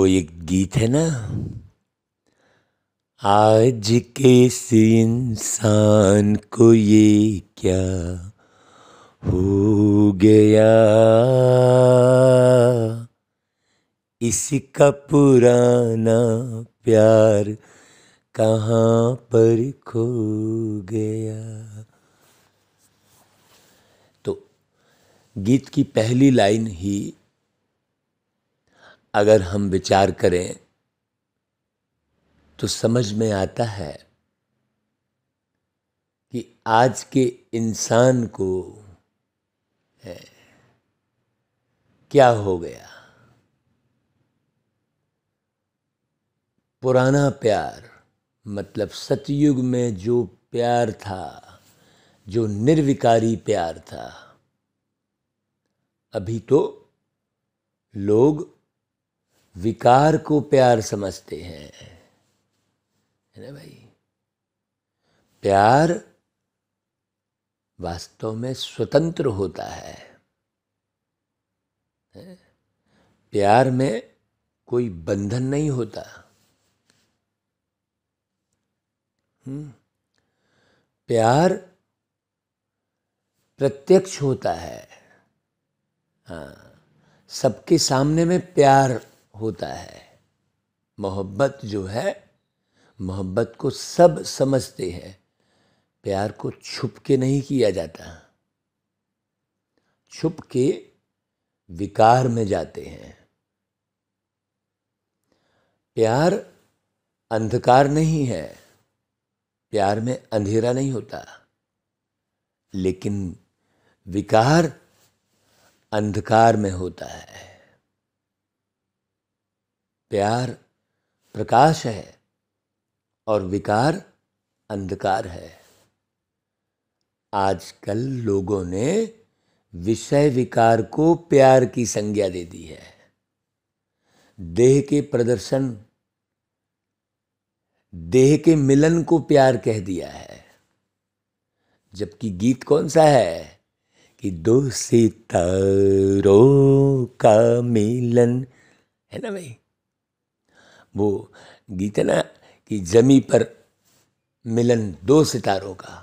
वो एक गीत है ना, आज के इस इंसान को ये क्या हो गया, इसका पुराना प्यार कहाँ पर खो गया। तो गीत की पहली लाइन ही अगर हम विचार करें तो समझ में आता है कि आज के इंसान को क्या हो गया। पुराना प्यार मतलब सतयुग में जो प्यार था, जो निर्विकारी प्यार था, अभी तो लोग विकार को प्यार समझते हैं, है ना भाई। प्यार वास्तव में स्वतंत्र होता है। प्यार में कोई बंधन नहीं होता। प्यार प्रत्यक्ष होता है। हाँ, सबके सामने में प्यार होता है। मोहब्बत जो है, मोहब्बत को सब समझते हैं। प्यार को छुप के नहीं किया जाता। छुप के विकार में जाते हैं। प्यार अंधकार नहीं है, प्यार में अंधेरा नहीं होता, लेकिन विकार अंधकार में होता है। प्यार प्रकाश है और विकार अंधकार है। आजकल लोगों ने विषय विकार को प्यार की संज्ञा दे दी है। देह के प्रदर्शन, देह के मिलन को प्यार कह दिया है। जबकि गीत कौन सा है कि दो सितारों का मिलन, है ना भाई। वो गीत है ना कि जमी पर मिलन दो सितारों का।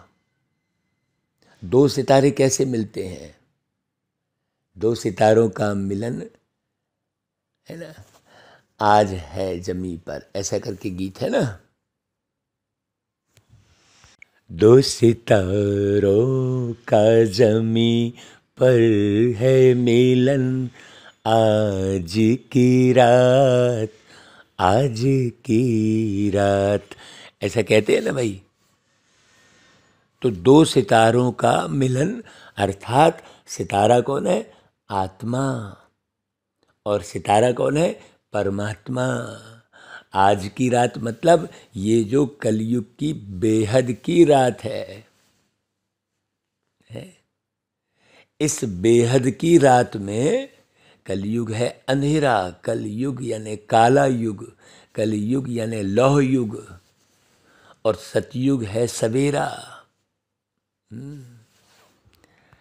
दो सितारे कैसे मिलते हैं? दो सितारों का मिलन, है ना, आज है जमी पर, ऐसा करके गीत है ना। दो सितारों का जमी पर है मिलन, आज की रात, आज की रात, ऐसा कहते हैं ना भाई। तो दो सितारों का मिलन, अर्थात सितारा कौन है? आत्मा। और सितारा कौन है? परमात्मा। आज की रात मतलब ये जो कलयुग की बेहद की रात है। इस बेहद की रात में कलयुग है अंधेरा। कलयुग यानी काला युग, कलयुग यानी लौह युग, और सतयुग है सवेरा।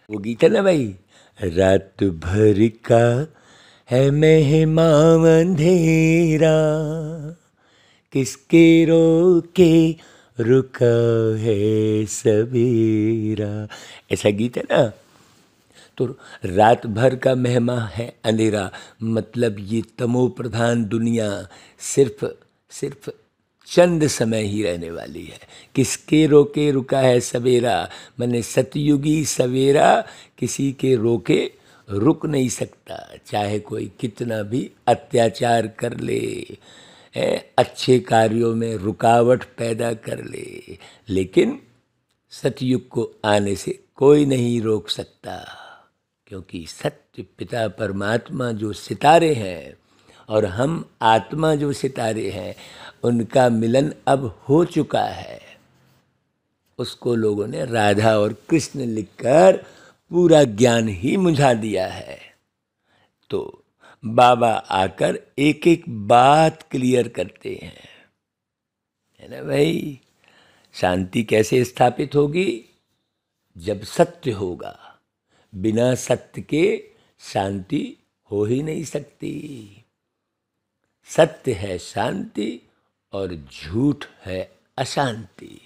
वो गीत है ना भाई, रात भर का है मेहमा अंधेरा, किसके रोके रुका है सवेरा, ऐसा गीत है ना। तो रात भर का मेहमा है अंधेरा मतलब ये तमो प्रधान दुनिया सिर्फ चंद समय ही रहने वाली है। किसके रोके रुका है सवेरा, माने सतयुगी सवेरा किसी के रोके रुक नहीं सकता, चाहे कोई कितना भी अत्याचार कर ले, अच्छे कार्यों में रुकावट पैदा कर ले, लेकिन सतयुग को आने से कोई नहीं रोक सकता। क्योंकि सत्य पिता परमात्मा जो सितारे हैं और हम आत्मा जो सितारे हैं, उनका मिलन अब हो चुका है। उसको लोगों ने राधा और कृष्ण लिखकर पूरा ज्ञान ही मुझा दिया है। तो बाबा आकर एक एक बात क्लियर करते हैं, है ना भाई। शांति कैसे स्थापित होगी? जब सत्य होगा। बिना सत्य के शांति हो ही नहीं सकती। सत्य है शांति और झूठ है अशांति।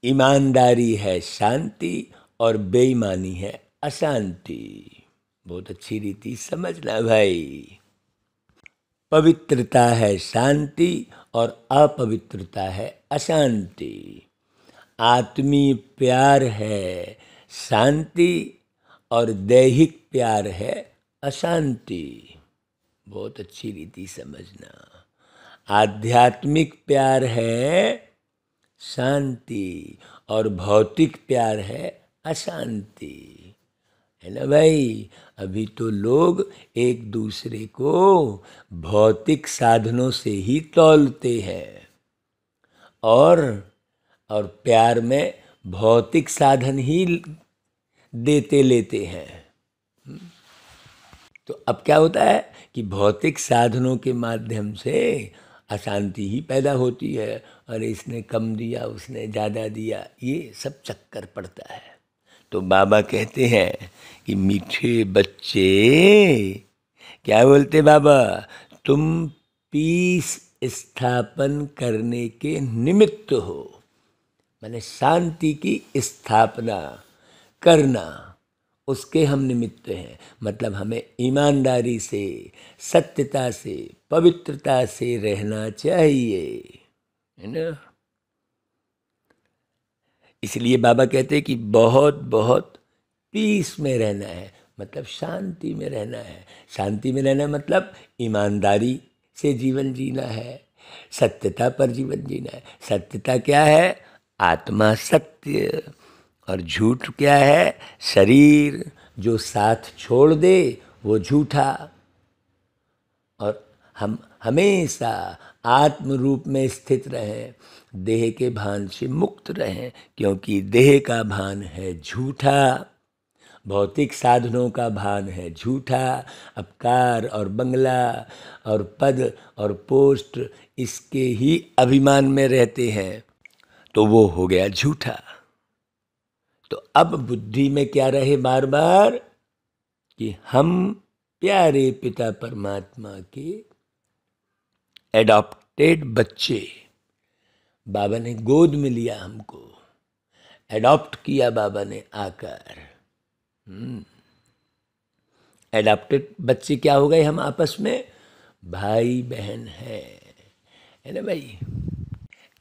ईमानदारी है शांति और बेईमानी है अशांति। बहुत अच्छी रीति समझना भाई। पवित्रता है शांति और अपवित्रता है अशांति। आत्मीय प्यार है शांति और दैहिक प्यार है अशांति। बहुत अच्छी रीति समझना। आध्यात्मिक प्यार है शांति और भौतिक प्यार है अशांति। है ना भाई। अभी तो लोग एक दूसरे को भौतिक साधनों से ही तौलते हैं और प्यार में भौतिक साधन ही देते लेते हैं। तो अब क्या होता है कि भौतिक साधनों के माध्यम से अशांति ही पैदा होती है। अरे इसने कम दिया, उसने ज़्यादा दिया, ये सब चक्कर पड़ता है। तो बाबा कहते हैं कि मीठे बच्चे, क्या बोलते बाबा, तुम पीस स्थापन करने के निमित्त हो। माने शांति की स्थापना करना, उसके हम निमित्त हैं। मतलब हमें ईमानदारी से, सत्यता से, पवित्रता से रहना चाहिए, है ना। इसलिए बाबा कहते हैं कि बहुत बहुत पीस में रहना है, मतलब शांति में रहना है। शांति में रहना मतलब ईमानदारी से जीवन जीना है, सत्यता पर जीवन जीना है। सत्यता क्या है? आत्मा सत्य। और झूठ क्या है? शरीर जो साथ छोड़ दे वो झूठा। और हम हमेशा आत्म रूप में स्थित रहें, देह के भान से मुक्त रहें, क्योंकि देह का भान है झूठा, भौतिक साधनों का भान है झूठा। अब कार और बंगला और पद और पोस्ट इसके ही अभिमान में रहते हैं, तो वो हो गया झूठा। तो अब बुद्धि में क्या रहे बार बार कि हम प्यारे पिता परमात्मा के एडॉप्टेड बच्चे। बाबा ने गोद में लिया, हमको एडॉप्ट किया बाबा ने आकर। एडॉप्टेड बच्चे क्या हो गए? हम आपस में भाई बहन है ना भाई।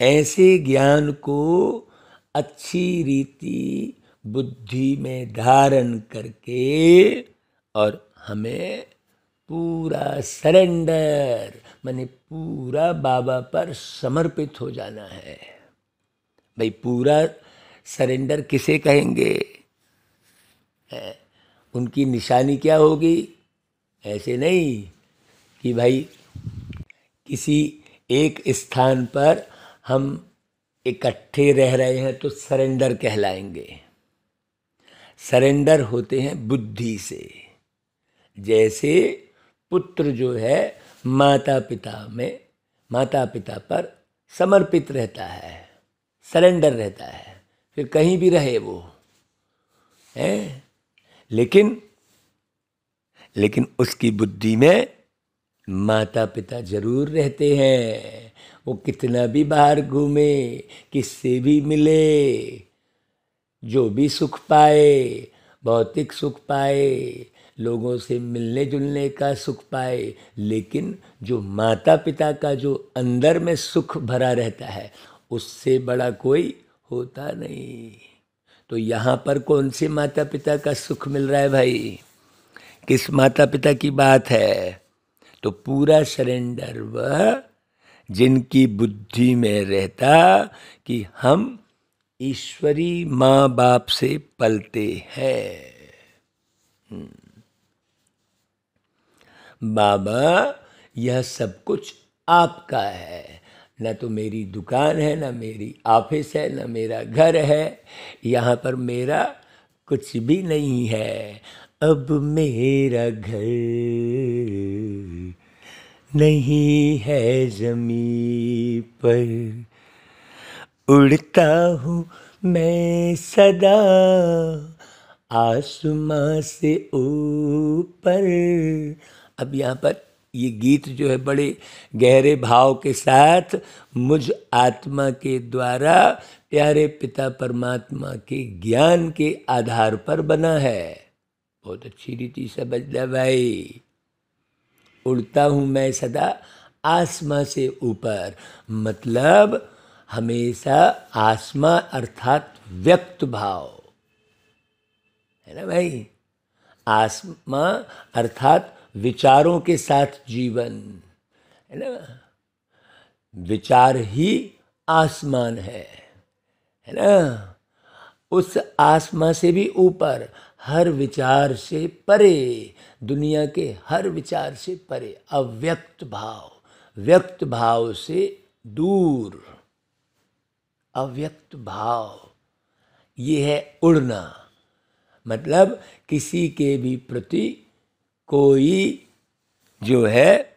ऐसे ज्ञान को अच्छी रीति बुद्धि में धारण करके और हमें पूरा सरेंडर, माने पूरा बाबा पर समर्पित हो जाना है। भाई पूरा सरेंडर किसे कहेंगे? उनकी निशानी क्या होगी? ऐसे नहीं कि भाई किसी एक स्थान पर हम इकट्ठे रह रहे हैं तो सरेंडर कहलाएंगे। सरेंडर होते हैं बुद्धि से। जैसे पुत्र जो है माता पिता पर समर्पित रहता है, सरेंडर रहता है, फिर कहीं भी रहे वो है। लेकिन उसकी बुद्धि में माता पिता जरूर रहते हैं। वो कितना भी बाहर घूमे, किससे भी मिले, जो भी सुख पाए, भौतिक सुख पाए, लोगों से मिलने जुलने का सुख पाए, लेकिन जो माता पिता का जो अंदर में सुख भरा रहता है, उससे बड़ा कोई होता नहीं। तो यहाँ पर कौन से माता पिता का सुख मिल रहा है भाई? किस माता पिता की बात है? तो पूरा सरेंडर वह जिनकी बुद्धि में रहता कि हम ईश्वरी माँ बाप से पलते हैं। बाबा यह सब कुछ आपका है, न तो मेरी दुकान है, न मेरी ऑफिस है, न मेरा घर है, यहाँ पर मेरा कुछ भी नहीं है। अब मेरा घर नहीं है ज़मीं पर, उड़ता हूँ मैं सदा आसमां से ऊपर, अब यहाँ पर ये गीत जो है बड़े गहरे भाव के साथ मुझ आत्मा के द्वारा प्यारे पिता परमात्मा के ज्ञान के आधार पर बना है। बहुत अच्छी रीति समझना भाई। उड़ता हूँ मैं सदा आसमां से ऊपर, मतलब हमेशा आसमां अर्थात व्यक्त भाव है ना भाई। आसमां अर्थात विचारों के साथ जीवन है ना। विचार ही आसमान है ना। उस आसमां से भी ऊपर, हर विचार से परे, दुनिया के हर विचार से परे, अव्यक्त भाव, व्यक्त भाव से दूर, अव्यक्त भाव, ये है उड़ना। मतलब किसी के भी प्रति कोई जो है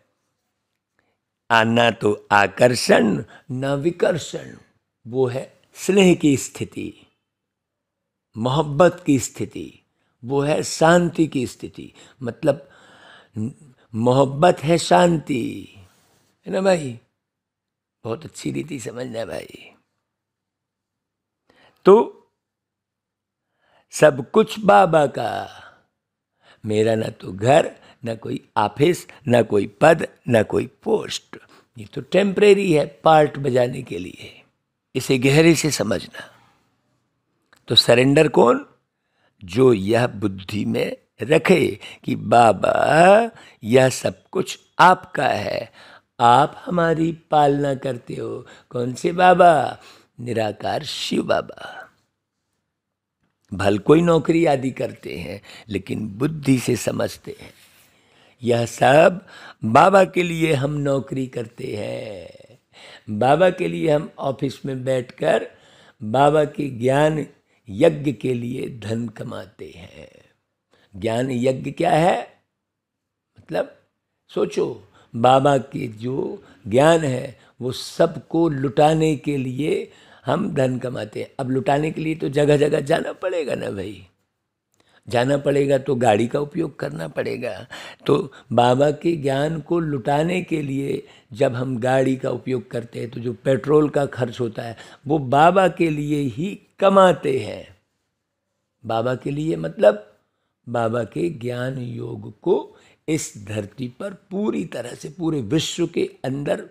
ना तो आकर्षण न विकर्षण, वो है स्नेह की स्थिति, मोहब्बत की स्थिति, वो है शांति की स्थिति। मतलब मोहब्बत है शांति, है ना भाई। बहुत अच्छी रीति समझना भाई। तो सब कुछ बाबा का, मेरा ना तो घर, ना कोई ऑफिस, ना कोई पद, ना कोई पोस्ट, ये तो टेम्परेरी है पार्ट बजाने के लिए। इसे गहरे से समझना। तो सरेंडर कौन? जो यह बुद्धि में रखे कि बाबा यह सब कुछ आपका है, आप हमारी पालना करते हो। कौन से बाबा? निराकार शिव बाबा। भल कोई नौकरी आदि करते हैं, लेकिन बुद्धि से समझते हैं यह सब बाबा के लिए हम नौकरी करते हैं, बाबा के लिए हम ऑफिस में बैठकर बाबा के ज्ञान यज्ञ के लिए धन कमाते हैं। ज्ञान यज्ञ क्या है? मतलब सोचो, बाबा के जो ज्ञान है वो सबको लुटाने के लिए हम धन कमाते हैं। अब लुटाने के लिए तो जगह जगह जाना पड़ेगा ना भाई, जाना पड़ेगा तो गाड़ी का उपयोग करना पड़ेगा। तो बाबा के ज्ञान को लुटाने के लिए जब हम गाड़ी का उपयोग करते हैं तो जो पेट्रोल का खर्च होता है वो बाबा के लिए ही कमाते हैं। बाबा के लिए मतलब बाबा के ज्ञान योग को इस धरती पर पूरी तरह से पूरे विश्व के अंदर,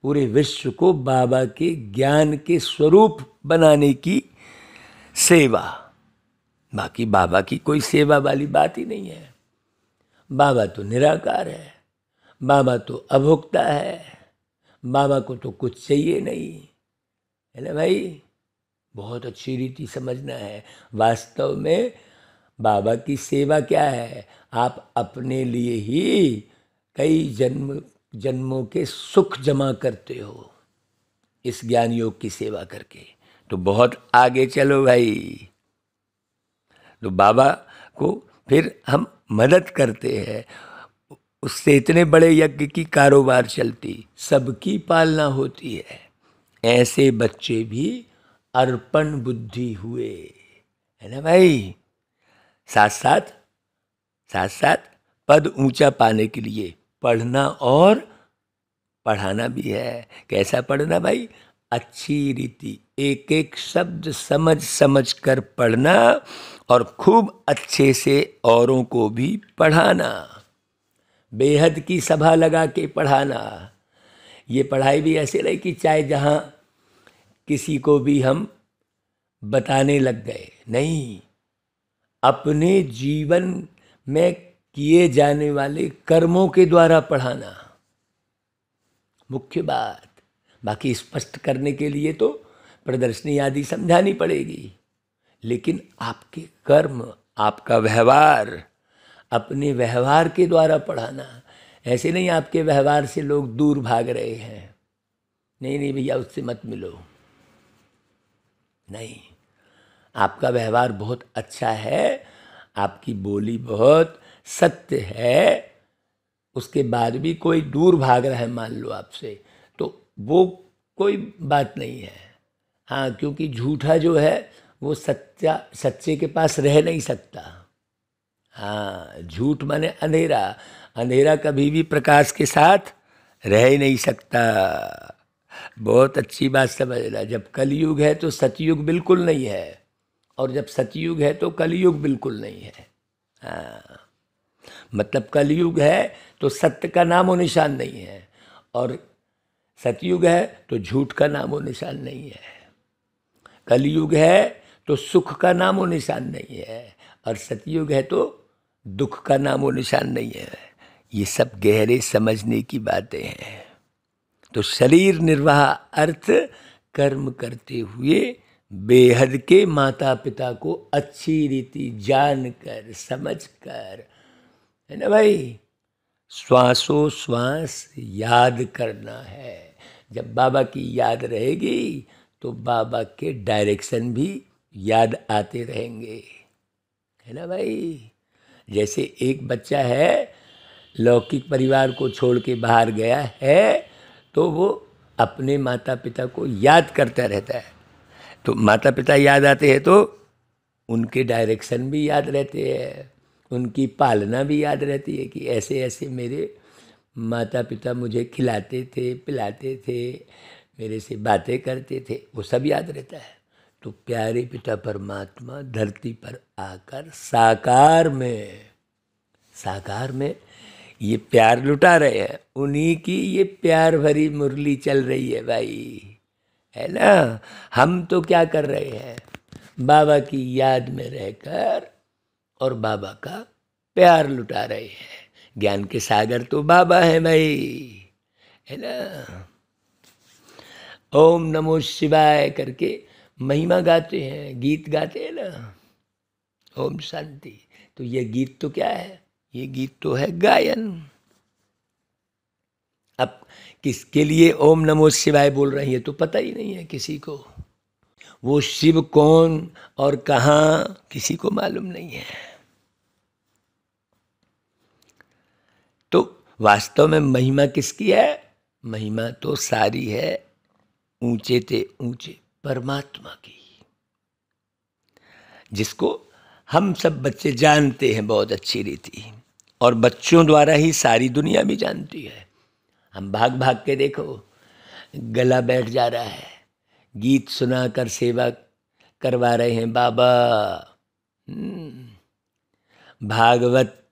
पूरे विश्व को बाबा के ज्ञान के स्वरूप बनाने की सेवा। बाकी बाबा की कोई सेवा वाली बात ही नहीं है। बाबा तो निराकार है, बाबा तो अभोक्ता है, बाबा को तो कुछ चाहिए नहीं, है ना भाई। बहुत अच्छी रीति समझना है। वास्तव में बाबा की सेवा क्या है? आप अपने लिए ही कई जन्मों के सुख जमा करते हो इस ज्ञान योग की सेवा करके। तो बहुत आगे चलो भाई। तो बाबा को फिर हम मदद करते हैं, उससे इतने बड़े यज्ञ की कारोबार चलती, सबकी पालना होती है। ऐसे बच्चे भी अर्पण बुद्धि हुए, है ना भाई। साथ साथ पद ऊंचा पाने के लिए पढ़ना और पढ़ाना भी है। कैसा पढ़ना भाई? अच्छी रीति, एक एक शब्द समझ समझ कर पढ़ना और खूब अच्छे से औरों को भी पढ़ाना। बेहद की सभा लगा के पढ़ाना। ये पढ़ाई भी ऐसे रही कि चाहे जहाँ किसी को भी हम बताने लग गए, नहीं, अपने जीवन में किए जाने वाले कर्मों के द्वारा पढ़ाना मुख्य बात। बाकी स्पष्ट करने के लिए तो प्रदर्शनी आदि समझानी पड़ेगी, लेकिन आपके कर्म, आपका व्यवहार, अपने व्यवहार के द्वारा पढ़ाना। ऐसे नहीं आपके व्यवहार से लोग दूर भाग रहे हैं, नहीं नहीं भैया उससे मत मिलो, नहीं, आपका व्यवहार बहुत अच्छा है, आपकी बोली बहुत सत्य है, उसके बाद भी कोई दूर भाग रहा है मान लो आपसे, तो वो कोई बात नहीं है। हाँ, क्योंकि झूठा जो है वो सच्चे के पास रह नहीं सकता। हाँ, झूठ माने अंधेरा, अंधेरा कभी भी प्रकाश के साथ रह ही नहीं सकता। बहुत अच्छी बात समझना, जब कलयुग है तो सतयुग बिल्कुल नहीं है, और जब सतयुग है तो कलयुग बिल्कुल नहीं है। हाँ, मतलब कलयुग है तो सत्य का नामो निशान नहीं है, और सतयुग है तो झूठ का नामो निशान नहीं है। कलयुग है तो सुख का नामो निशान नहीं है, और सतयुग है तो दुख का नामो निशान नहीं है। ये सब गहरे समझने की बातें हैं। तो शरीर निर्वाह अर्थ कर्म करते हुए बेहद के माता पिता को अच्छी रीति जानकर समझकर, है ना भाई, श्वासोश्वास याद करना है। जब बाबा की याद रहेगी तो बाबा के डायरेक्शन भी याद आते रहेंगे, है ना भाई। जैसे एक बच्चा है, लौकिक परिवार को छोड़ के बाहर गया है, तो वो अपने माता पिता को याद करता रहता है। तो माता पिता याद आते हैं तो उनके डायरेक्शन भी याद रहते हैं, उनकी पालना भी याद रहती है कि ऐसे ऐसे मेरे माता पिता मुझे खिलाते थे, पिलाते थे, मेरे से बातें करते थे, वो सब याद रहता है। तो प्यारे पिता परमात्मा धरती पर आकर साकार में ये प्यार लुटा रहे हैं। उन्हीं की ये प्यार भरी मुरली चल रही है भाई, है ना। हम तो क्या कर रहे हैं, बाबा की याद में रहकर और बाबा का प्यार लुटा रहे हैं। ज्ञान के सागर तो बाबा है भाई, है ना। ओम नमो शिवाय करके महिमा गाते हैं, गीत गाते हैं ना, ओम शांति। तो ये गीत तो क्या है, ये गीत तो है गायन। अब किसके लिए ओम नमो शिवाय बोल रही है तो पता ही नहीं है किसी को। वो शिव कौन और कहाँ किसी को मालूम नहीं है। तो वास्तव में महिमा किसकी है, महिमा तो सारी है ऊंचे ते ऊंचे परमात्मा की, जिसको हम सब बच्चे जानते हैं बहुत अच्छी रीति, और बच्चों द्वारा ही सारी दुनिया भी जानती है। हम भाग भाग के देखो, गला बैठ जा रहा है, गीत सुनाकर सेवा करवा रहे हैं बाबा। भागवत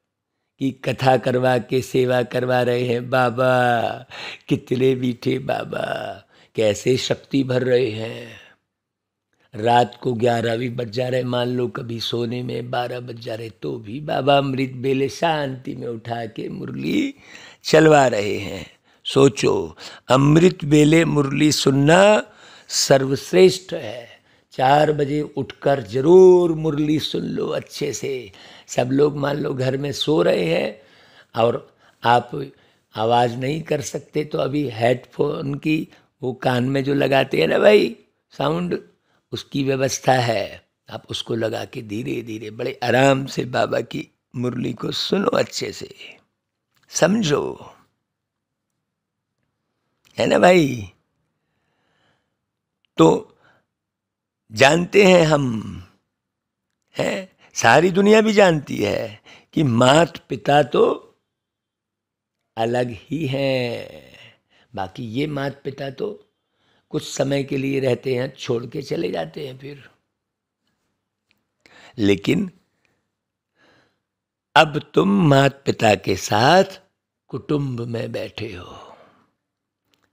की कथा करवा के सेवा करवा रहे हैं बाबा। कितने मीठे बाबा, कैसे शक्ति भर रहे हैं। रात को 11 भी बज जा रहे, मान लो कभी सोने में 12 बज जा रहे, तो भी बाबा अमृत बेले शांति में उठा के मुरली चलवा रहे हैं। सोचो, अमृत बेले मुरली सुनना सर्वश्रेष्ठ है। 4 बजे उठकर जरूर मुरली सुन लो अच्छे से। सब लोग मान लो घर में सो रहे हैं और आप आवाज़ नहीं कर सकते, तो अभी हेडफोन की वो कान में जो लगाते हैं ना भाई साउंड, उसकी व्यवस्था है। आप उसको लगा के धीरे धीरे बड़े आराम से बाबा की मुरली को सुनो, अच्छे से समझो, है ना भाई। तो जानते हैं हम, हैं, सारी दुनिया भी जानती है कि माता पिता तो अलग ही हैं। बाकी ये माता पिता तो कुछ समय के लिए रहते हैं, छोड़ के चले जाते हैं फिर। लेकिन अब तुम माता पिता के साथ कुटुंब में बैठे हो।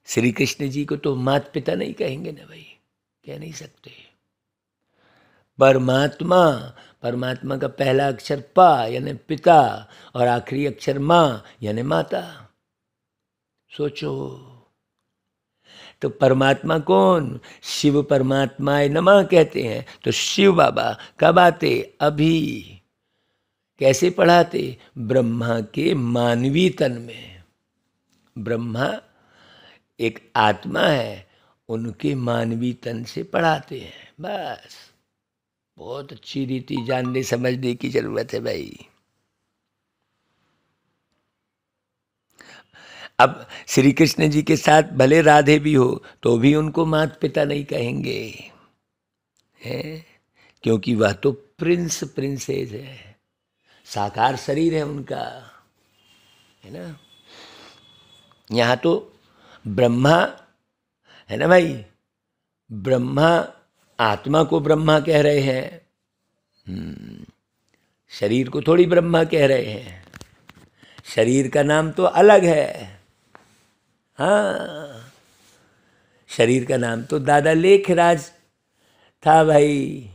श्री कृष्ण जी को तो माता पिता नहीं कहेंगे ना भाई, कह नहीं सकते। परमात्मा, परमात्मा का पहला अक्षर पा यानी पिता, और आखिरी अक्षर माँ यानी माता। सोचो, तो परमात्मा कौन, शिव परमात्माय नमः कहते हैं। तो शिव बाबा कब आते, अभी। कैसे पढ़ाते, ब्रह्मा के मानवी तन में। ब्रह्मा एक आत्मा है, उनके मानवी तन से पढ़ाते हैं, बस। बहुत अच्छी रीति जानने समझने की जरूरत है भाई। अब श्री कृष्ण जी के साथ भले राधे भी हो तो भी उनको माता पिता नहीं कहेंगे, हैं, क्योंकि वह तो प्रिंसेस है, साकार शरीर है उनका। है ना। यहाँ तो ब्रह्मा है ना भाई, ब्रह्मा आत्मा को ब्रह्मा कह रहे हैं, शरीर को थोड़ी ब्रह्मा कह रहे हैं। शरीर का नाम तो अलग है। हाँ, शरीर का नाम तो दादा लेखराज था भाई,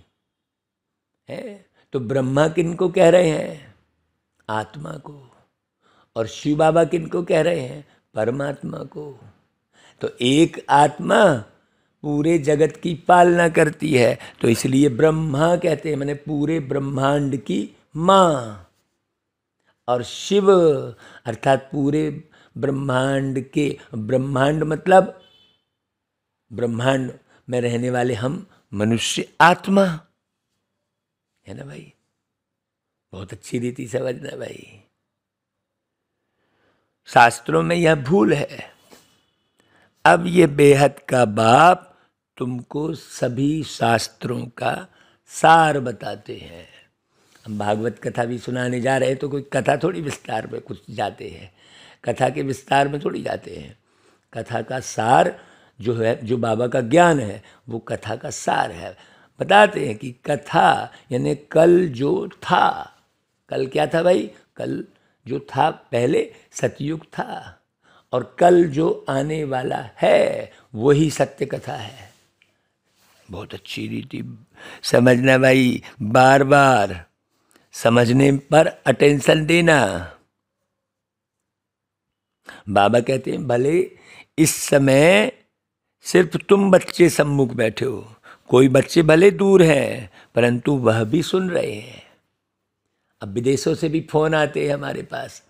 है। तो ब्रह्मा किनको कह रहे हैं? आत्मा को। और शिव बाबा किनको कह रहे हैं? परमात्मा को। तो एक आत्मा पूरे जगत की पालना करती है, तो इसलिए ब्रह्मा कहते हैं, माने पूरे ब्रह्मांड की माँ। और शिव अर्थात पूरे ब्रह्मांड के, ब्रह्मांड मतलब ब्रह्मांड में रहने वाले हम मनुष्य आत्मा, है ना भाई। बहुत अच्छी रीति समझना भाई, शास्त्रों में यह भूल है। अब ये बेहद का बाप तुमको सभी शास्त्रों का सार बताते हैं। हम भागवत कथा भी सुनाने जा रहे हैं तो कोई कथा थोड़ी विस्तार में कुछ जाते हैं, कथा के विस्तार में थोड़ी जाते हैं। कथा का सार जो है, जो बाबा का ज्ञान है, वो कथा का सार है। बताते हैं कि कथा यानी कल जो था, कल क्या था भाई? कल जो था पहले सतयुग था, और कल जो आने वाला है वही सत्य कथा है। बहुत अच्छी रीति समझना भाई, बार बार समझने पर अटेंशन देना। बाबा कहते हैं भले इस समय सिर्फ तुम बच्चे सम्मुख बैठे हो, कोई बच्चे भले दूर हैं, परंतु वह भी सुन रहे हैं। अब विदेशों से भी फोन आते हैं हमारे पास,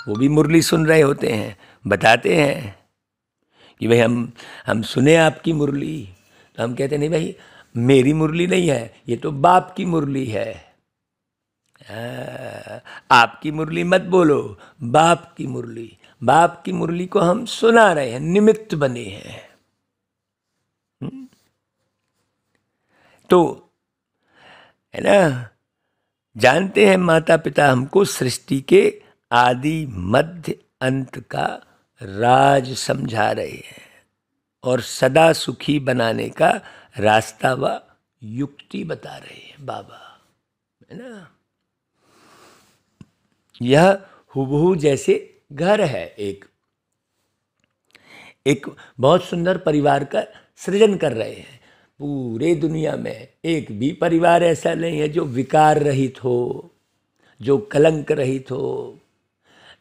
वो भी मुरली सुन रहे होते हैं, बताते हैं कि भाई हम सुने आपकी मुरली। तो हम कहते नहीं भाई, मेरी मुरली नहीं है, ये तो बाप की मुरली है। आपकी मुरली मत बोलो, बाप की मुरली। बाप की मुरली को हम सुना रहे हैं, निमित्त बने हैं। तो है ना, जानते हैं माता पिता हमको सृष्टि के आदि मध्य अंत का राज समझा रहे हैं और सदा सुखी बनाने का रास्ता व युक्ति बता रहे हैं बाबा, है ना। यह हुबहू जैसे घर है, एक बहुत सुंदर परिवार का सृजन कर रहे हैं। पूरे दुनिया में एक भी परिवार ऐसा नहीं है जो विकार रहित हो, जो कलंक रहित हो,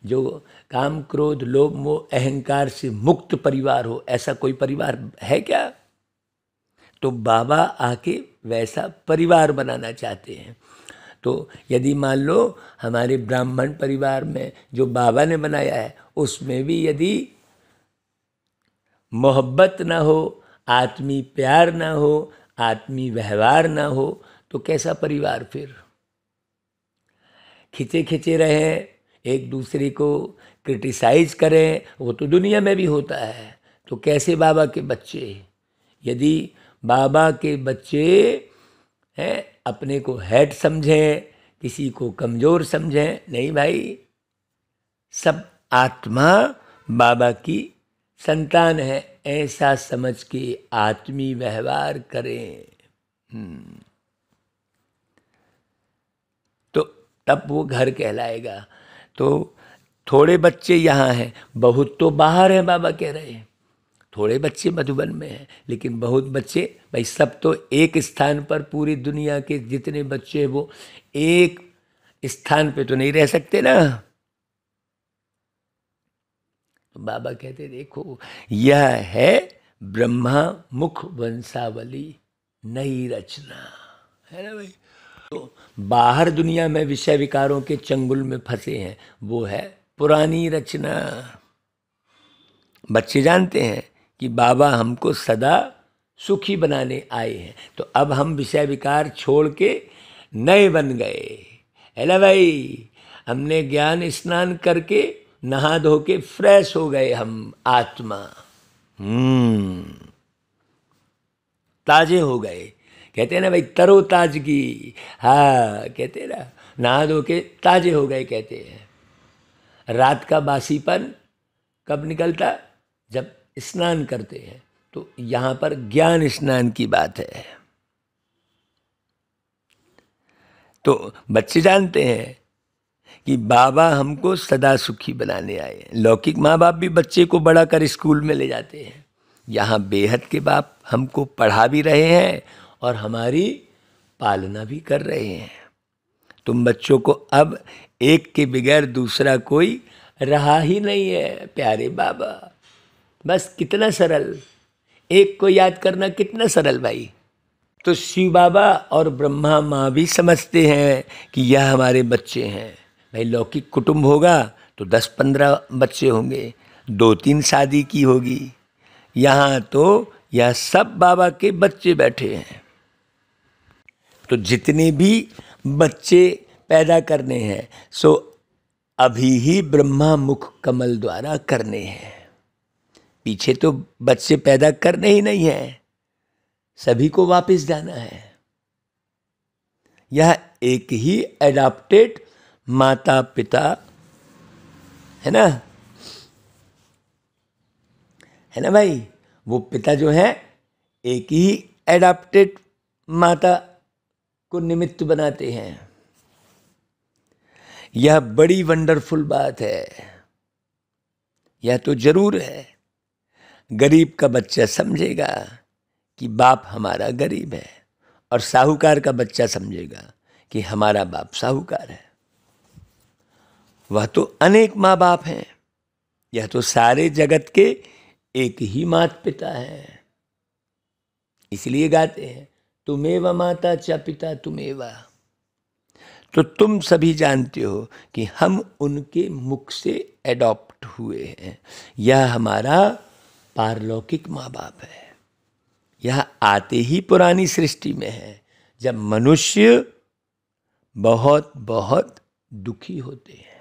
जो काम क्रोध लोभ मोह अहंकार से मुक्त परिवार हो। ऐसा कोई परिवार है क्या? तो बाबा आके वैसा परिवार बनाना चाहते हैं। तो यदि मान लो हमारे ब्राह्मण परिवार में जो बाबा ने बनाया है, उसमें भी यदि मोहब्बत ना हो, आत्मी प्यार ना हो, आत्मी व्यवहार ना हो, तो कैसा परिवार फिर? खिंचे खिंचे रहें, एक दूसरे को क्रिटिसाइज करें, वो तो दुनिया में भी होता है। तो कैसे बाबा के बच्चे? यदि बाबा के बच्चे हैं अपने को हेड समझें, किसी को कमज़ोर समझें, नहीं भाई, सब आत्मा बाबा की संतान है, ऐसा समझ के आत्मी व्यवहार करें। तो तब वो घर कहलाएगा। तो थोड़े बच्चे यहाँ हैं, बहुत तो बाहर हैं, बाबा कह रहे हैं। थोड़े बच्चे मधुबन में हैं, लेकिन बहुत बच्चे, भाई सब तो एक स्थान पर, पूरी दुनिया के जितने बच्चे हैं वो एक स्थान पे तो नहीं रह सकते ना। तो बाबा कहते देखो, यह है ब्रह्मा मुख वंशावली, नई रचना, है ना भाई। तो बाहर दुनिया में विषय विकारों के चंगुल में फंसे हैं, वो है पुरानी रचना। बच्चे जानते हैं कि बाबा हमको सदा सुखी बनाने आए हैं, तो अब हम विषय विकार छोड़ के नए बन गए, है ना भाई। हमने ज्ञान स्नान करके नहा धो के फ्रेश हो गए, हम आत्मा ताजे हो गए। कहते हैं ना भाई, तरो ताजगी। हाँ, कहते हैं ना, नहा धो के ताजे हो गए, कहते हैं। रात का बासीपन कब निकलता? जब स्नान करते हैं। तो यहाँ पर ज्ञान स्नान की बात है। तो बच्चे जानते हैं कि बाबा हमको सदा सुखी बनाने आए। लौकिक माँ बाप भी बच्चे को बड़ा कर स्कूल में ले जाते हैं। यहाँ बेहद के बाप हमको पढ़ा भी रहे हैं और हमारी पालना भी कर रहे हैं। तुम बच्चों को अब एक के बगैर दूसरा कोई रहा ही नहीं है प्यारे बाबा। बस कितना सरल, एक को याद करना कितना सरल भाई। तो शिव बाबा और ब्रह्मा माँ भी समझते हैं कि यह हमारे बच्चे हैं। भाई लौकिक कुटुंब होगा तो 10-15 बच्चे होंगे, 2-3 शादी की होगी। यहाँ तो यह सब बाबा के बच्चे बैठे हैं। तो जितने भी बच्चे पैदा करने हैं सो अभी ही ब्रह्मा मुख कमल द्वारा करने हैं। पीछे तो बच्चे पैदा करने ही नहीं है, सभी को वापस जाना है। यह एक ही एडॉप्टेड माता पिता है ना, है ना भाई। वो पिता जो है एक ही एडॉप्टेड माता को निमित्त बनाते हैं। यह बड़ी वंडरफुल बात है। यह तो जरूर है। गरीब का बच्चा समझेगा कि बाप हमारा गरीब है, और साहूकार का बच्चा समझेगा कि हमारा बाप साहूकार है। वह तो अनेक माँ बाप हैं, यह तो सारे जगत के एक ही माता पिता हैं। इसलिए गाते हैं तुमेव माता च पिता तुमेव। तो तुम सभी जानते हो कि हम उनके मुख से एडॉप्ट हुए हैं। यह हमारा पारलौकिक माँ बाप है। यह आते ही पुरानी सृष्टि में है, जब मनुष्य बहुत बहुत दुखी होते हैं।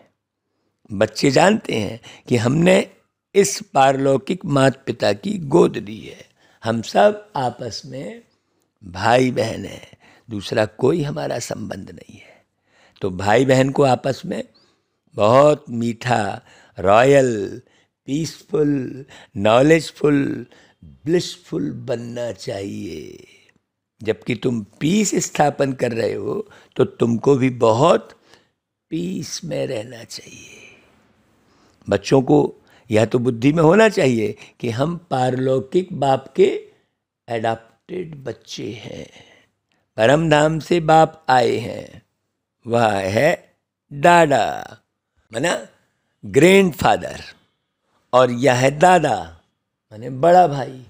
बच्चे जानते हैं कि हमने इस पारलौकिक माता पिता की गोद ली है। हम सब आपस में भाई बहन हैं, दूसरा कोई हमारा संबंध नहीं है। तो भाई बहन को आपस में बहुत मीठा, रॉयल, पीसफुल, नॉलेजफुल, ब्लिसफुल बनना चाहिए। जबकि तुम पीस स्थापन कर रहे हो तो तुमको भी बहुत पीस में रहना चाहिए। बच्चों को यह तो बुद्धि में होना चाहिए कि हम पारलौकिक बाप के एडॉप्टेड बच्चे हैं। परम धाम से बाप आए हैं, वह है दादा माना ग्रैंडफादर, और यह है दादा माने बड़ा भाई।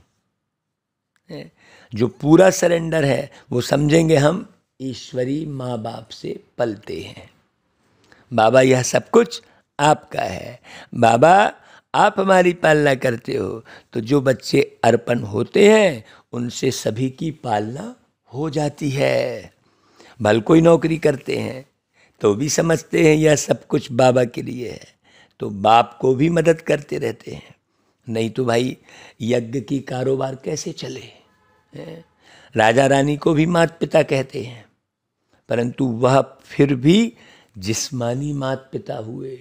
जो पूरा सरेंडर है वो समझेंगे हम ईश्वरी माँ बाप से पलते हैं। बाबा यह सब कुछ आपका है। बाबा आप हमारी पालना करते हो। तो जो बच्चे अर्पण होते हैं उनसे सभी की पालना हो जाती है। भल कोई नौकरी करते हैं तो भी समझते हैं यह सब कुछ बाबा के लिए है, तो बाप को भी मदद करते रहते हैं। नहीं तो भाई यज्ञ की कारोबार कैसे चले। राजा रानी को भी माता पिता कहते हैं, परंतु वह फिर भी जिस्मानी माता पिता हुए।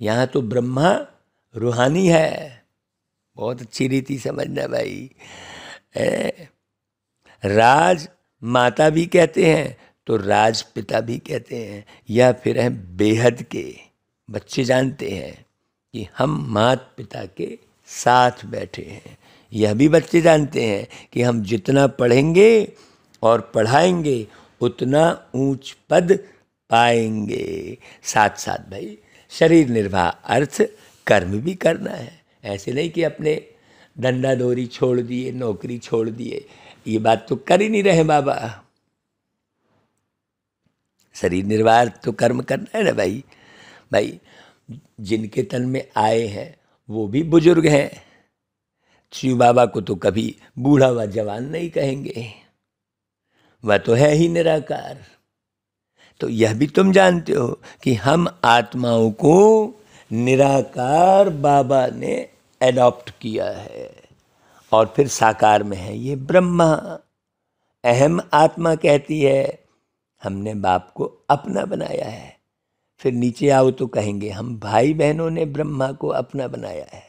यहाँ तो ब्रह्मा रूहानी है। बहुत अच्छी रीति समझना भाई। राज माता भी कहते हैं तो राज पिता भी कहते हैं। यह फिर है बेहद के। बच्चे जानते हैं कि हम माता पिता के साथ बैठे हैं। यह भी बच्चे जानते हैं कि हम जितना पढ़ेंगे और पढ़ाएंगे उतना ऊंच पद पाएंगे। साथ साथ भाई शरीर निर्वाह अर्थ कर्म भी करना है। ऐसे नहीं कि अपने धंधा डोरी छोड़ दिए, नौकरी छोड़ दिए, ये बात तो कर ही नहीं रहे बाबा। शरीर निर्वाह तो कर्म करना है ना भाई। भाई जिनके तन में आए हैं वो भी बुजुर्ग हैं। शिव बाबा को तो कभी बूढ़ा व जवान नहीं कहेंगे, वह तो है ही निराकार। तो यह भी तुम जानते हो कि हम आत्माओं को निराकार बाबा ने एडॉप्ट किया है, और फिर साकार में है ये ब्रह्मा। अहम आत्मा कहती है हमने बाप को अपना बनाया है। फिर नीचे आओ तो कहेंगे हम भाई बहनों ने ब्रह्मा को अपना बनाया है।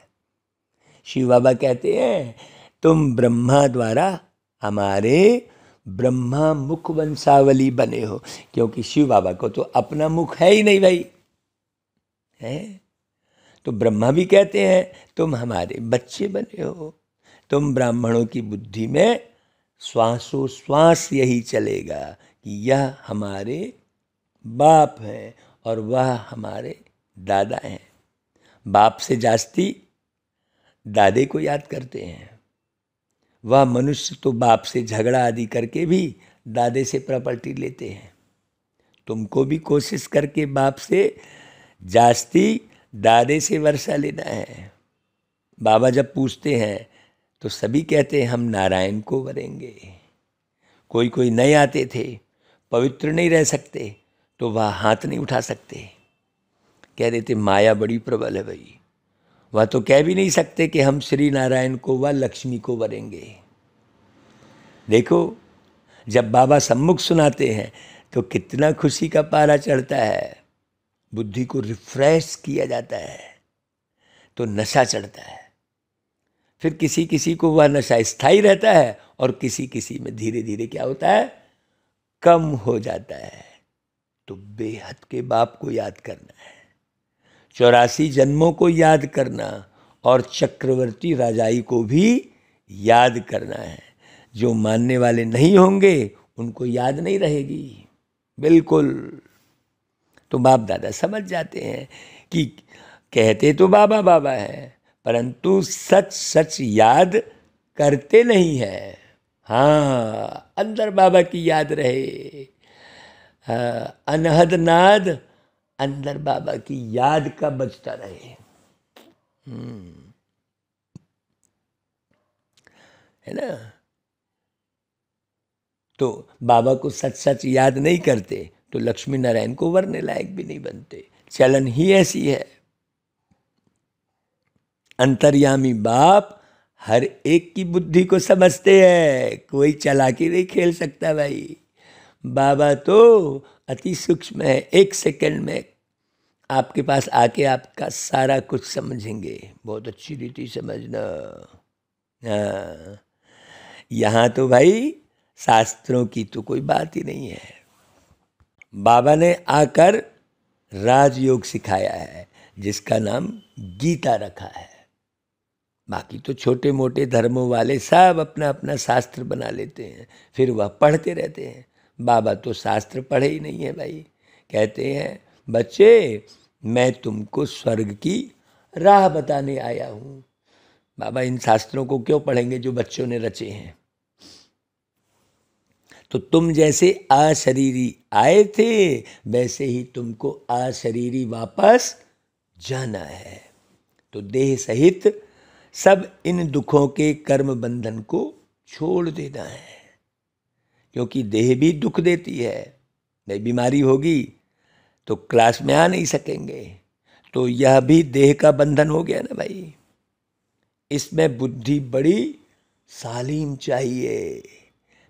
शिव बाबा कहते हैं तुम ब्रह्मा द्वारा हमारे ब्रह्मा मुख वंशावली बने हो, क्योंकि शिव बाबा को तो अपना मुख है ही नहीं भाई, है। तो ब्रह्मा भी कहते हैं तुम हमारे बच्चे बने हो, तुम ब्राह्मणों की बुद्धि में श्वासोश्वास यही चलेगा कि यह हमारे बाप हैं और वह हमारे दादा हैं। बाप से जास्ती दादे को याद करते हैं। वह मनुष्य तो बाप से झगड़ा आदि करके भी दादे से प्रॉपर्टी लेते हैं। तुमको भी कोशिश करके बाप से जास्ती दादे से वर्षा लेना है। बाबा जब पूछते हैं तो सभी कहते हैं हम नारायण को वरेंगे। कोई कोई नए आते थे, पवित्र नहीं रह सकते, तो वह हाथ नहीं उठा सकते, कह देते माया बड़ी प्रबल है भाई। वह तो कह भी नहीं सकते कि हम श्री नारायण को व लक्ष्मी को वरेंगे। देखो जब बाबा सम्मुख सुनाते हैं तो कितना खुशी का पारा चढ़ता है, बुद्धि को रिफ्रेश किया जाता है तो नशा चढ़ता है। फिर किसी किसी को वह नशा स्थायी रहता है और किसी किसी में धीरे धीरे क्या होता है, कम हो जाता है। तो बेहद के बाप को याद करना है, 84 जन्मों को याद करना और चक्रवर्ती राजाई को भी याद करना है। जो मानने वाले नहीं होंगे उनको याद नहीं रहेगी बिल्कुल। तो बाप दादा समझ जाते हैं कि कहते तो बाबा बाबा हैं, परंतु सच सच याद करते नहीं हैं। हाँ, अंदर बाबा की याद रहे। हाँ, अनहद नाद अंदर बाबा की याद का बजता रहे। है ना। तो बाबा को सच सच याद नहीं करते तो लक्ष्मी नारायण को वरने लायक भी नहीं बनते। चलन ही ऐसी है। अंतर्यामी बाप हर एक की बुद्धि को समझते हैं, कोई चालाकी नहीं खेल सकता भाई। बाबा तो अति सूक्ष्म है, 1 सेकंड में आपके पास आके आपका सारा कुछ समझेंगे। बहुत अच्छी रीति समझना। हाँ, यहाँ तो भाई शास्त्रों की तो कोई बात ही नहीं है। बाबा ने आकर राजयोग सिखाया है जिसका नाम गीता रखा है। बाकी तो छोटे मोटे धर्मों वाले सब अपना अपना शास्त्र बना लेते हैं, फिर वह पढ़ते रहते हैं। बाबा तो शास्त्र पढ़े ही नहीं है भाई। कहते हैं बच्चे मैं तुमको स्वर्ग की राह बताने आया हूँ। बाबा इन शास्त्रों को क्यों पढ़ेंगे जो बच्चों ने रचे हैं। तो तुम जैसे अशरीरी आए थे वैसे ही तुमको अशरीरी वापस जाना है। तो देह सहित सब इन दुखों के कर्म बंधन को छोड़ देना है, क्योंकि देह भी दुख देती है। नहीं बीमारी होगी तो क्लास में आ नहीं सकेंगे, तो यह भी देह का बंधन हो गया ना भाई। इसमें बुद्धि बड़ी सालीम चाहिए।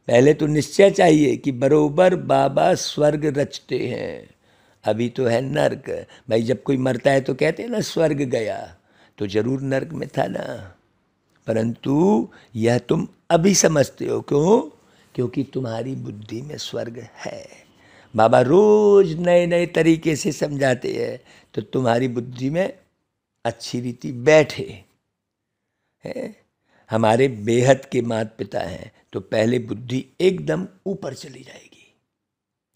पहले तो निश्चय चाहिए कि बरोबर बाबा स्वर्ग रचते हैं। अभी तो है नर्क भाई। जब कोई मरता है तो कहते हैं ना स्वर्ग गया, तो जरूर नर्क में था ना। परंतु यह तुम अभी समझते हो। क्यों? क्योंकि तुम्हारी बुद्धि में स्वर्ग है। बाबा रोज नए नए तरीके से समझाते हैं तो तुम्हारी बुद्धि में अच्छी रीति बैठे है। हमारे बेहद के माता पिता हैं तो पहले बुद्धि एकदम ऊपर चली जाएगी,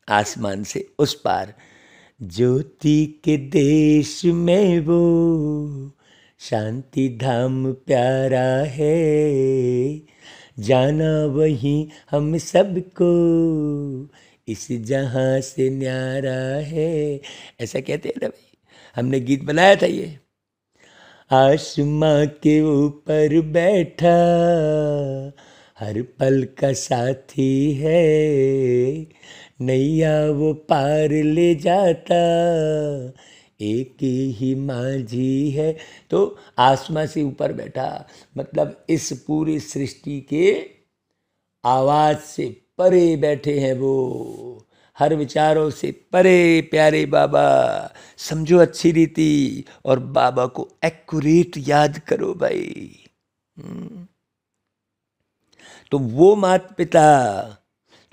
आसमान से उस पार। ज्योति के देश में वो शांति धाम प्यारा है, जाना वहीं हम सबको इस जहां से न्यारा है। ऐसा कहते हैं ना भाई। हमने गीत बनाया था ये। आसमां के ऊपर बैठा हर पल का साथी है, नैया वो पार ले जाता एक ही माझी है। तो आसमां से ऊपर बैठा मतलब इस पूरी सृष्टि के आवाज से परे बैठे हैं वो। हर विचारों से परे प्यारे बाबा, समझो अच्छी रीति और बाबा को एक्यूरेट याद करो भाई। तो वो माता पिता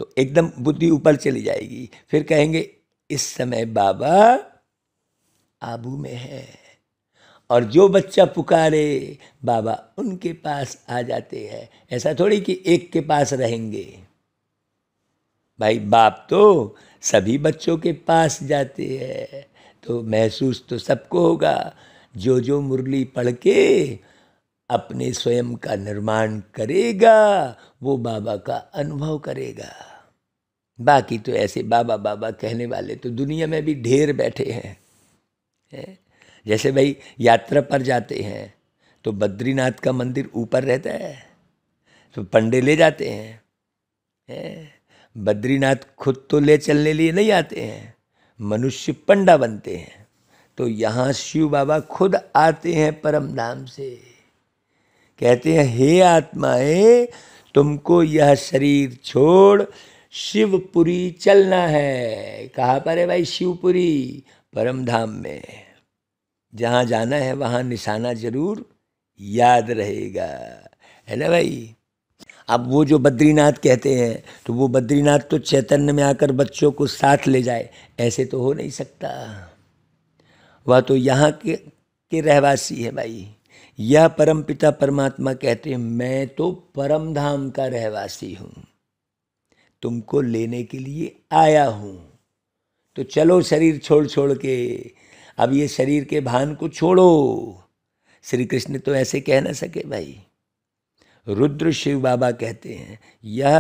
तो एकदम बुद्धि ऊपर चली जाएगी, फिर कहेंगे इस समय बाबा आबू में है, और जो बच्चा पुकारे बाबा उनके पास आ जाते हैं। ऐसा थोड़ी कि एक के पास रहेंगे भाई, बाप तो सभी बच्चों के पास जाते हैं, तो महसूस तो सबको होगा। जो जो मुरली पढ़ के अपने स्वयं का निर्माण करेगा वो बाबा का अनुभव करेगा। बाकी तो ऐसे बाबा बाबा कहने वाले तो दुनिया में भी ढेर बैठे हैं। जैसे भाई यात्रा पर जाते हैं तो बद्रीनाथ का मंदिर ऊपर रहता है, तो पंडे ले जाते हैं। बद्रीनाथ खुद तो ले चलने लिए नहीं आते हैं, मनुष्य पंडा बनते हैं। तो यहाँ शिव बाबा खुद आते हैं परम धाम से, कहते हैं हे आत्माएं, तुमको यह शरीर छोड़ शिवपुरी चलना है। कहाँ पर है भाई शिवपुरी? परम धाम में। जहाँ जाना है वहाँ निशाना जरूर याद रहेगा, है ना भाई। अब वो जो बद्रीनाथ कहते हैं, तो वो बद्रीनाथ तो चैतन्य में आकर बच्चों को साथ ले जाए, ऐसे तो हो नहीं सकता। वह तो यहाँ के रहवासी है भाई। यह परमपिता परमात्मा कहते हैं मैं तो परम धाम का रहवासी हूँ, तुमको लेने के लिए आया हूँ। तो चलो शरीर छोड़ छोड़ के, अब ये शरीर के भान को छोड़ो। श्री कृष्ण तो ऐसे कह ना सके भाई। रुद्र शिव बाबा कहते हैं यह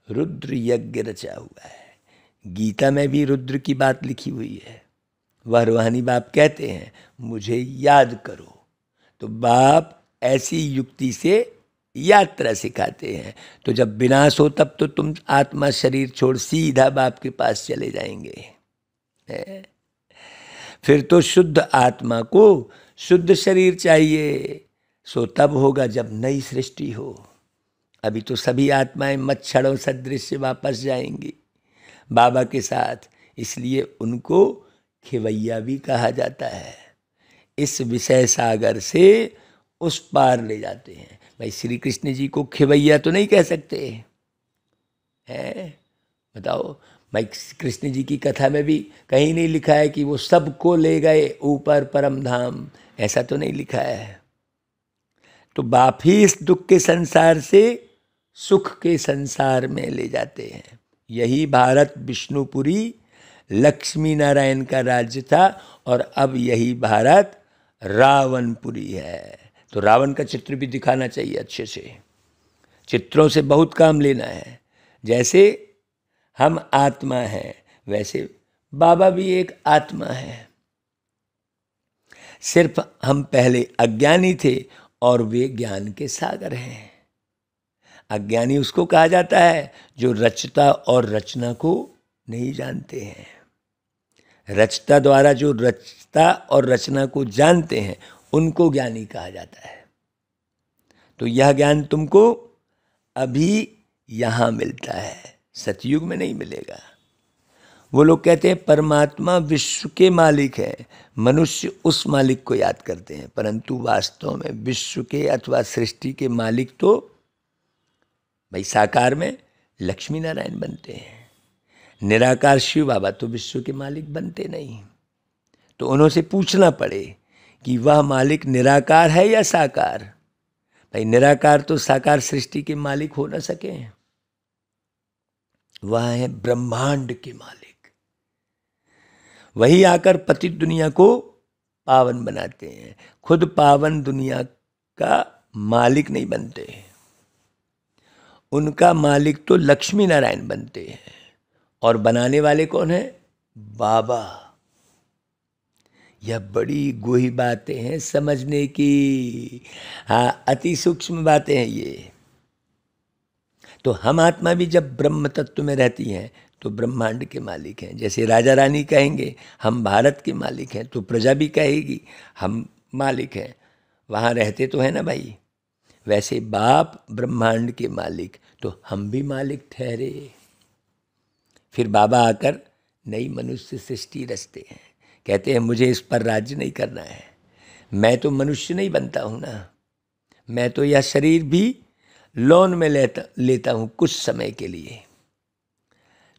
रुद्र यज्ञ रचा हुआ है। गीता में भी रुद्र की बात लिखी हुई है। वह रूहानी बाप कहते हैं मुझे याद करो, तो बाप ऐसी युक्ति से यात्रा सिखाते हैं। तो जब विनाश हो तब तो तुम आत्मा शरीर छोड़ सीधा बाप के पास चले जाएंगे। फिर तो शुद्ध आत्मा को शुद्ध शरीर चाहिए, सो तब होगा जब नई सृष्टि हो। अभी तो सभी आत्माएं मच्छरों सदृश वापस जाएंगी बाबा के साथ, इसलिए उनको खिवैया भी कहा जाता है। इस विषय सागर से उस पार ले जाते हैं भाई। श्री कृष्ण जी को खिवैया तो नहीं कह सकते हैं, बताओ भाई। कृष्ण जी की कथा में भी कहीं नहीं लिखा है कि वो सबको ले गए ऊपर परम धाम, ऐसा तो नहीं लिखा है। तो बाप ही इस दुख के संसार से सुख के संसार में ले जाते हैं। यही भारत विष्णुपुरी लक्ष्मी नारायण का राज्य था, और अब यही भारत रावणपुरी है। तो रावण का चित्र भी दिखाना चाहिए अच्छे से, चित्रों से बहुत काम लेना है। जैसे हम आत्मा हैं वैसे बाबा भी एक आत्मा है, सिर्फ हम पहले अज्ञानी थे और वे ज्ञान के सागर हैं। अज्ञानी उसको कहा जाता है जो रचता और रचना को नहीं जानते हैं। रचता द्वारा जो रचता और रचना को जानते हैं उनको ज्ञानी कहा जाता है। तो यह ज्ञान तुमको अभी यहाँ मिलता है, सतयुग में नहीं मिलेगा। वो लोग कहते हैं परमात्मा विश्व के मालिक है, मनुष्य उस मालिक को याद करते हैं, परंतु वास्तव में विश्व के अथवा सृष्टि के मालिक तो भाई साकार में लक्ष्मी नारायण बनते हैं। निराकार शिव बाबा तो विश्व के मालिक बनते नहीं। तो उन्होंने पूछना पड़े कि वह मालिक निराकार है या साकार। भाई निराकार तो साकार सृष्टि के मालिक हो न सके, वह है ब्रह्मांड के मालिक। वही आकर पतित दुनिया को पावन बनाते हैं, खुद पावन दुनिया का मालिक नहीं बनते। उनका मालिक तो लक्ष्मी नारायण बनते हैं, और बनाने वाले कौन है? बाबा। यह बड़ी गूढ़ी बातें हैं समझने की, हाँ अति सूक्ष्म बातें हैं ये। तो हम आत्मा भी जब ब्रह्म तत्व में रहती हैं तो ब्रह्मांड के मालिक हैं। जैसे राजा रानी कहेंगे हम भारत के मालिक हैं, तो प्रजा भी कहेगी हम मालिक हैं, वहाँ रहते तो है ना भाई। वैसे बाप ब्रह्मांड के मालिक, तो हम भी मालिक ठहरे। फिर बाबा आकर नई मनुष्य सृष्टि रचते हैं। कहते हैं मुझे इस पर राज्य नहीं करना है, मैं तो मनुष्य नहीं बनता हूँ ना, मैं तो यह शरीर भी लोन में लेता हूँ कुछ समय के लिए।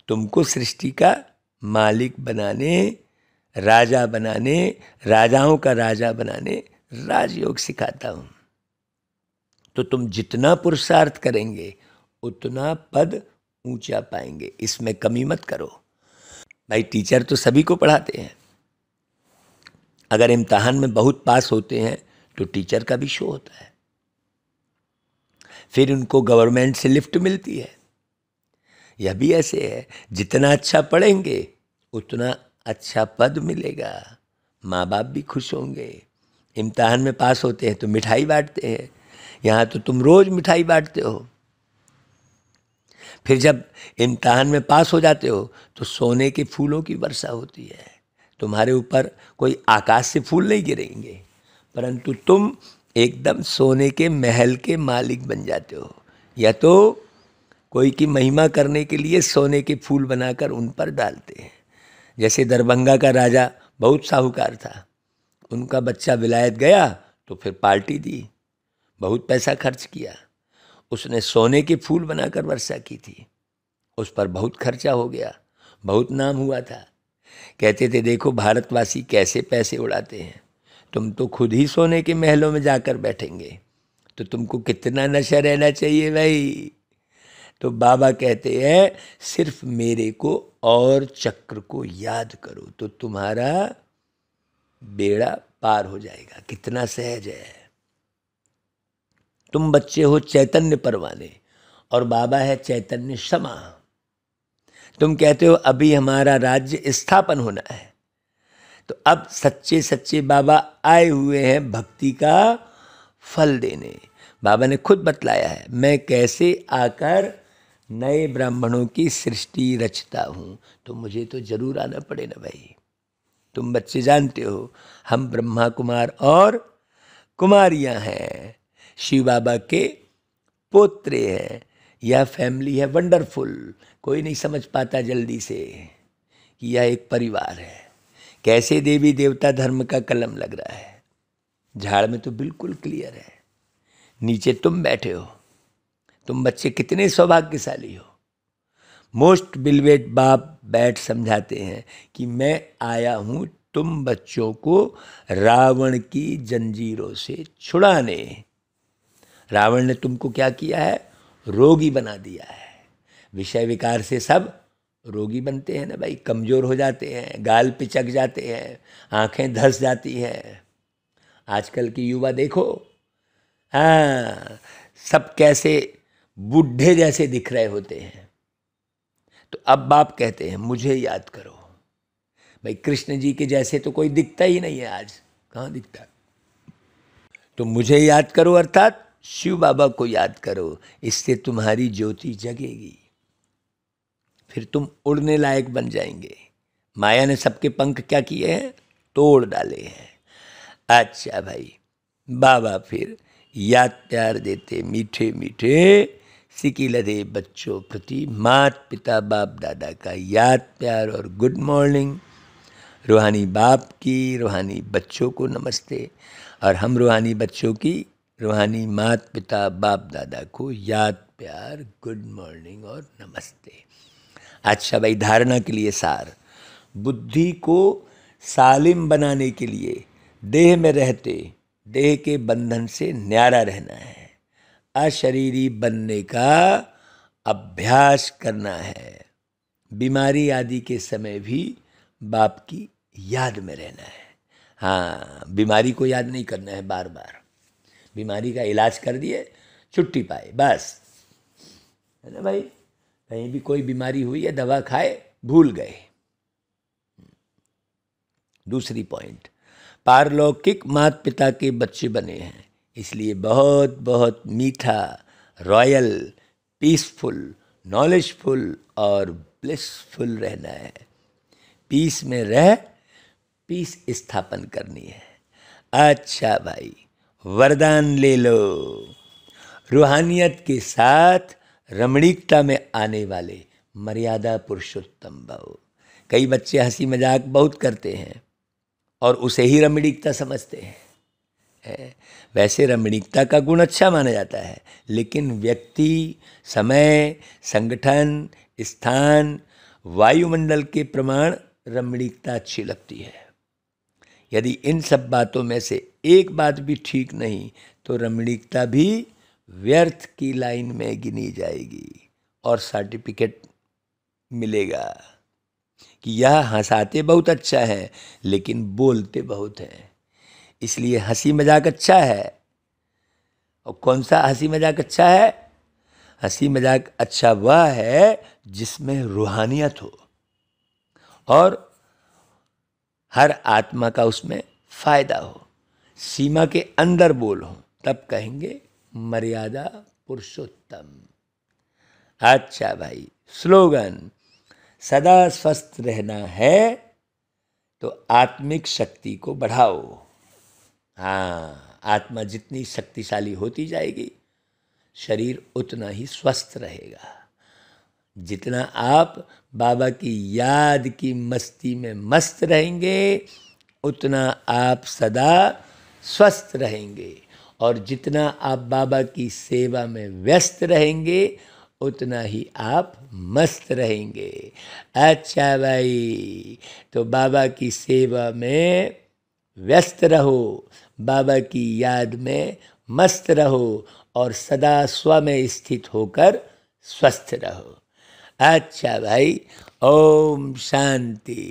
तुमको सृष्टि का मालिक बनाने, राजा बनाने, राजाओं का राजा बनाने राजयोग सिखाता हूँ। तो तुम जितना पुरुषार्थ करेंगे उतना पद ऊंचा पाएंगे, इसमें कमी मत करो। भाई टीचर तो सभी को पढ़ाते हैं, अगर इम्तहान में बहुत पास होते हैं तो टीचर का भी शो होता है, फिर उनको गवर्नमेंट से लिफ्ट मिलती है। यह भी ऐसे है, जितना अच्छा पढ़ेंगे उतना अच्छा पद मिलेगा, माँ बाप भी खुश होंगे। इम्तहान में पास होते हैं तो मिठाई बांटते हैं, यहाँ तो तुम रोज मिठाई बांटते हो। फिर जब इम्तहान में पास हो जाते हो तो सोने के फूलों की वर्षा होती है, तुम्हारे ऊपर कोई आकाश से फूल नहीं गिरेंगे, परंतु तुम एकदम सोने के महल के मालिक बन जाते हो। या तो कोई की महिमा करने के लिए सोने के फूल बनाकर उन पर डालते हैं। जैसे दरभंगा का राजा बहुत साहूकार था, उनका बच्चा विलायत गया तो फिर पार्टी दी, बहुत पैसा खर्च किया, उसने सोने के फूल बनाकर वर्षा की थी, उस पर बहुत खर्चा हो गया, बहुत नाम हुआ था। कहते थे देखो भारतवासी कैसे पैसे उड़ाते हैं, तुम तो खुद ही सोने के महलों में जाकर बैठेंगे, तो तुमको कितना नशा रहना चाहिए भाई। तो बाबा कहते हैं सिर्फ मेरे को और चक्र को याद करो तो तुम्हारा बेड़ा पार हो जाएगा। कितना सहज है। तुम बच्चे हो चैतन्य परवाने और बाबा है चैतन्य क्षमा। तुम कहते हो अभी हमारा राज्य स्थापन होना है, तो अब सच्चे सच्चे बाबा आए हुए हैं भक्ति का फल देने। बाबा ने खुद बतलाया है मैं कैसे आकर नए ब्राह्मणों की सृष्टि रचता हूँ, तो मुझे तो जरूर आना पड़े ना भाई। तुम बच्चे जानते हो हम ब्रह्मा कुमार और कुमारियाँ हैं, शिव बाबा के पोत्रे हैं। यह फैमिली है वंडरफुल, कोई नहीं समझ पाता जल्दी से कि यह एक परिवार है। कैसे देवी देवता धर्म का कलम लग रहा है, झाड़ में तो बिल्कुल क्लियर है, नीचे तुम बैठे हो। तुम बच्चे कितने सौभाग्यशाली हो। मोस्ट बिलवेड बाप बैठ समझाते हैं कि मैं आया हूँ तुम बच्चों को रावण की जंजीरों से छुड़ाने। रावण ने तुमको क्या किया है, रोगी बना दिया है। विषय विकार से सब रोगी बनते हैं ना भाई, कमज़ोर हो जाते हैं, गाल पिचक जाते हैं, आंखें धंस जाती हैं। आजकल की युवा देखो, हाँ सब कैसे बूढ़े जैसे दिख रहे होते हैं। तो अब बाप कहते हैं मुझे याद करो। भाई कृष्ण जी के जैसे तो कोई दिखता ही नहीं है आज, कहाँ दिखता। तो मुझे याद करो अर्थात शिव बाबा को याद करो, इससे तुम्हारी ज्योति जगेगी, फिर तुम उड़ने लायक बन जाएंगे। माया ने सबके पंख क्या किए हैं, तोड़ डाले हैं। अच्छा भाई, बाबा फिर याद प्यार देते मीठे मीठे, सिकी लदे बच्चों प्रति मात पिता बाप दादा का याद प्यार और गुड मॉर्निंग। रूहानी बाप की रूहानी बच्चों को नमस्ते, और हम रूहानी बच्चों की रूहानी मात पिता बाप दादा को याद प्यार गुड मॉर्निंग और नमस्ते। अच्छा भाई, धारणा के लिए सार, बुद्धि को सालिम बनाने के लिए देह में रहते देह के बंधन से न्यारा रहना है, अशरीरी बनने का अभ्यास करना है, बीमारी आदि के समय भी बाप की याद में रहना है। हाँ, बीमारी को याद नहीं करना है बार बार, बीमारी का इलाज कर दिए छुट्टी पाए बस, है ना भाई। कहीं भी कोई बीमारी हुई है दवा खाए भूल गए। दूसरी पॉइंट, पारलौकिक माता पिता के बच्चे बने हैं, इसलिए बहुत बहुत मीठा, रॉयल, पीसफुल, नॉलेजफुल और ब्लिसफुल रहना है। पीस में रह पीस स्थापन करनी है। अच्छा भाई, वरदान ले लो, रूहानियत के साथ रमणीकता में आने वाले मर्यादा पुरुषोत्तम भव। कई बच्चे हंसी मजाक बहुत करते हैं और उसे ही रमणीकता समझते हैं। वैसे रमणीकता का गुण अच्छा माना जाता है, लेकिन व्यक्ति, समय, संगठन, स्थान, वायुमंडल के प्रमाण रमणीकता अच्छी लगती है। यदि इन सब बातों में से एक बात भी ठीक नहीं तो रमणीकता भी व्यर्थ की लाइन में गिनी जाएगी और सर्टिफिकेट मिलेगा कि यह हंसाते बहुत अच्छा है लेकिन बोलते बहुत हैं। इसलिए हंसी मजाक अच्छा है। और कौन सा हंसी मजाक अच्छा है? हंसी मजाक अच्छा वह है जिसमें रूहानियत हो और हर आत्मा का उसमें फायदा हो, सीमा के अंदर बोल हो, तब कहेंगे मर्यादा पुरुषोत्तम। अच्छा भाई, स्लोगन, सदा स्वस्थ रहना है तो आत्मिक शक्ति को बढ़ाओ। हाँ, आत्मा जितनी शक्तिशाली होती जाएगी शरीर उतना ही स्वस्थ रहेगा। जितना आप बाबा की याद की मस्ती में मस्त रहेंगे उतना आप सदा स्वस्थ रहेंगे, और जितना आप बाबा की सेवा में व्यस्त रहेंगे उतना ही आप मस्त रहेंगे। अच्छा भाई, तो बाबा की सेवा में व्यस्त रहो, बाबा की याद में मस्त रहो और सदा स्व में स्थित होकर स्वस्थ रहो। अच्छा भाई, ओम शांति।